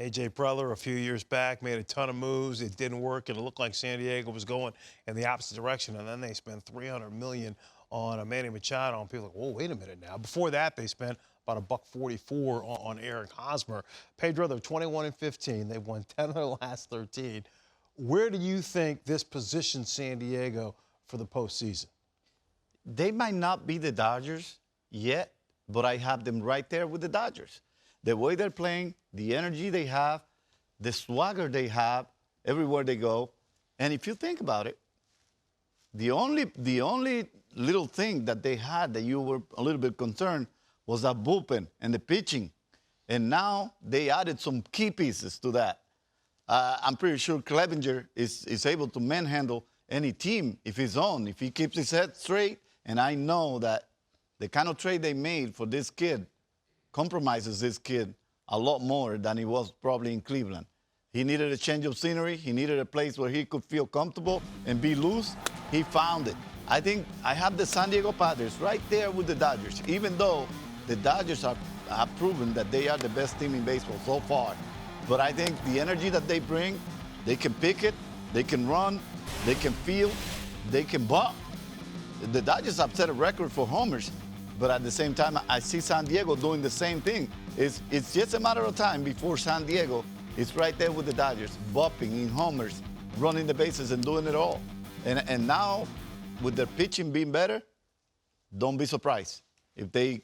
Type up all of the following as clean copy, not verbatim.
A.J. Preller a few years back made a ton of moves. It didn't work, and it looked like San Diego was going in the opposite direction. And then they spent $300 million on a Manny Machado. And people are like, whoa, wait a minute now. Before that, they spent about $144 on Eric Hosmer. Pedro, they're 21-15. They've won 10 of their last 13. Where do you think this positions San Diego for the postseason? They might not be the Dodgers yet, but I have them right there with the Dodgers. The way they're playing, the energy they have, the swagger they have everywhere they go. And if you think about it, the only little thing that they had that you were a little bit concerned was that bullpen and the pitching. And now they added some key pieces to that. I'm pretty sure Clevenger is able to manhandle any team if he's on, if he keeps his head straight. And I know that the kind of trade they made for this kid compromises this kid a lot more than he was probably in Cleveland. He needed a change of scenery. He needed a place where he could feel comfortable and be loose. He found it. I think I have the San Diego Padres right there with the Dodgers, even though the Dodgers have proven that they are the best team in baseball so far. But I think the energy that they bring, they can pick it, they can run, they can field, they can buck. The Dodgers have set a record for homers, but at the same time, I see San Diego doing the same thing. It's just a matter of time before San Diego is right there with the Dodgers, bopping in homers, running the bases and doing it all. And now, with their pitching being better, don't be surprised if they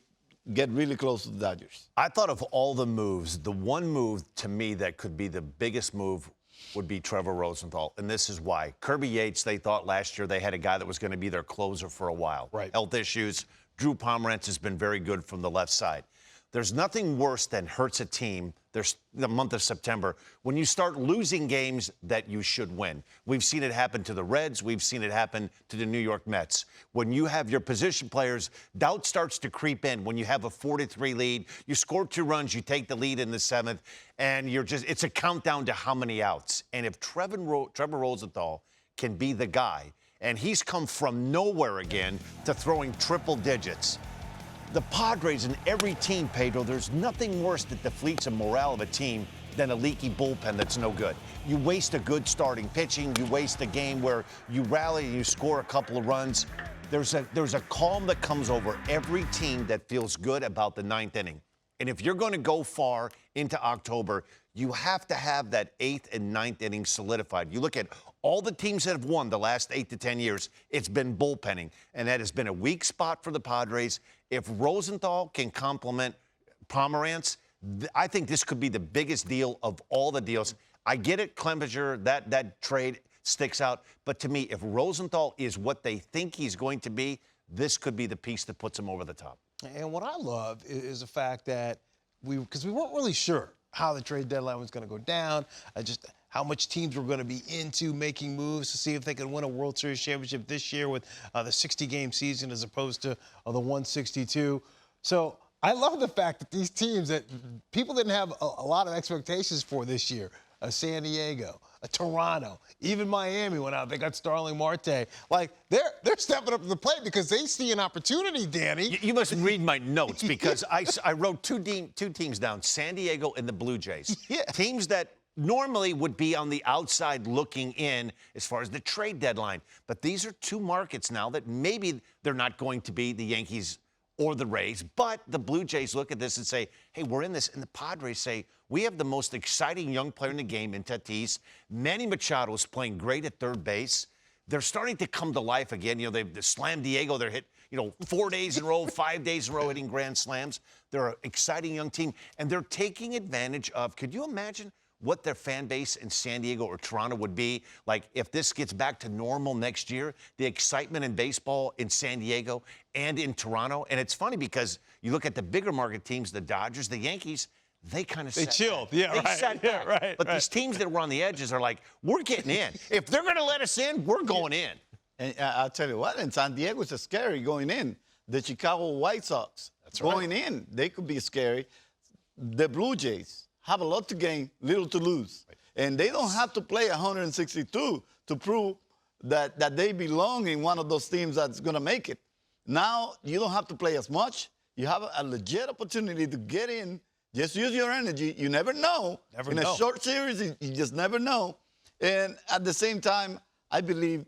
get really close to the Dodgers. I thought of all the moves, the one move to me that could be the biggest move would be Trevor Rosenthal, and this is why. Kirby Yates, they thought last year they had a guy that was going to be their closer for a while. Right. Health issues. Drew Pomerantz has been very good from the left side. There's nothing worse than hurts a team. There's the month of September when you start losing games that you should win. We've seen it happen to the Reds. We've seen it happen to the New York Mets. When you have your position players, doubt starts to creep in. When you have a 4-3 lead, you score 2 runs, you take the lead in the 7th, and it's a countdown to how many outs. And if Trevor Rosenthal can be the guy, and he's come from nowhere again to throwing triple digits. The Padres and every team, Pedro, there's nothing worse that deflates the morale of a team than a leaky bullpen that's no good. You waste a good starting pitching. You waste a game where you rally and you score a couple of runs. There's a calm that comes over every team that feels good about the 9th inning. And if you're going to go far into October, you have to have that 8th and 9th inning solidified. You look at all the teams that have won the last 8 to 10 years, it's been bullpenning. And that has been a weak spot for the Padres. If Rosenthal can complement Pomerantz, I think this could be the biggest deal of all the deals. I get it, Clevenger, that trade sticks out. But to me, if Rosenthal is what they think he's going to be, this could be the piece that puts him over the top. And what I love is the fact that because we weren't really sure how the trade deadline was going to go down, just how much teams were going to be into making moves to see if they could win a World Series championship this year with the 60-game season as opposed to the 162. So I love the fact that these teams that people didn't have a lot of expectations for this year, San Diego, Toronto, even Miami went out. They got Starling Marte. Like, they're stepping up to the plate because they see an opportunity, Danny. You must read my notes because I wrote two teams down, San Diego and the Blue Jays. Yeah. Teams that normally would be on the outside looking in as far as the trade deadline. But these are 2 markets now that maybe they're not going to be the Yankees or the Rays, but the Blue Jays look at this and say, hey, we're in this. And the Padres say, we have the most exciting young player in the game in Tatis. Manny Machado is playing great at third base. They're starting to come to life again. You know, they've slammed Diego. They're hit, 4 days in a row, 5 days in a row hitting grand slams. They're an exciting young team, and they're taking advantage of, could you imagine what their fan base in San Diego or Toronto would be like if this gets back to normal next year, the excitement in baseball in San Diego and in Toronto. And it's funny because you look at the bigger market teams, the Dodgers, the Yankees, they kind of chilled. Back. Yeah, they right. sat Yeah, back. right. But these teams that were on the edges are like, we're getting in. If they're going to let us in, we're going in. And I'll tell you what, in San Diego, it's scary going in. The Chicago White Sox going in, they could be scary. The Blue Jays have a lot to gain, little to lose. Right. And they don't have to play 162 to prove that they belong in one of those teams that's going to make it. Now, you don't have to play as much. You have a legit opportunity to get in Just use your energy. You never know. Never In know. a short series, you just never know. And at the same time, I believe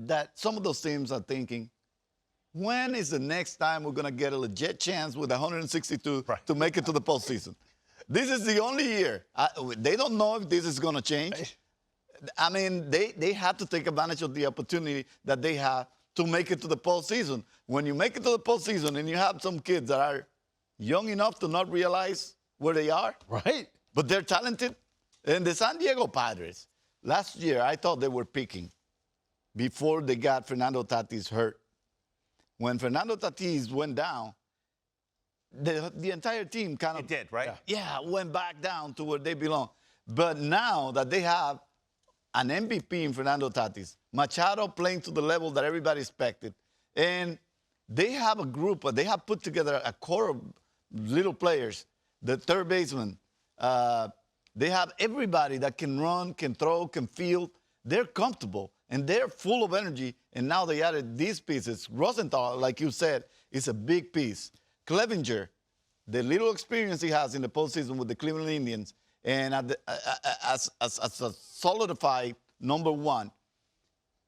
that some of those teams are thinking, when is the next time we're going to get a legit chance with 162 to make it to the postseason? This is the only year. They don't know if this is going to change. I mean, they have to take advantage of the opportunity that they have to make it to the postseason. When you make it to the postseason and you have some kids that are young enough to not realize where they are, Right. but they're talented. And the San Diego Padres, last year, I thought they were peaking before they got Fernando Tatis hurt. When Fernando Tatis went down, the entire team kind of... It did, right? Yeah, went back down to where they belong. But now that they have an MVP in Fernando Tatis, Machado playing to the level that everybody expected, and they have a group, they have put together a core of little players, the third baseman. They have everybody that can run, can throw, can field. They're comfortable, and they're full of energy, and now they added these pieces. Rosenthal, like you said, is a big piece. Clevinger, the little experience he has in the postseason with the Cleveland Indians, and as a solidified number one,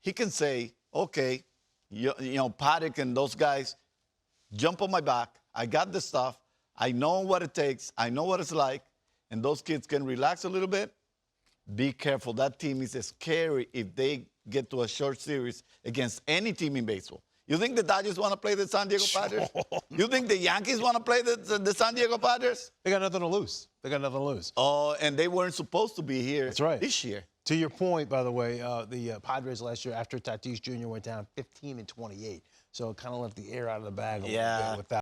he can say, okay, you know, Paddock and those guys, jump on my back. I got the stuff. I know what it takes. I know what it's like. And those kids can relax a little bit. Be careful. That team is scary if they get to a short series against any team in baseball. You think the Dodgers want to play the San Diego Padres? You think the Yankees want to play the San Diego Padres? They got nothing to lose. They got nothing to lose. Oh, and they weren't supposed to be here That's right. this year. To your point, by the way, the Padres last year, after Tatis Jr. went down 15-28. So it kind of left the air out of the bag a little bit with that.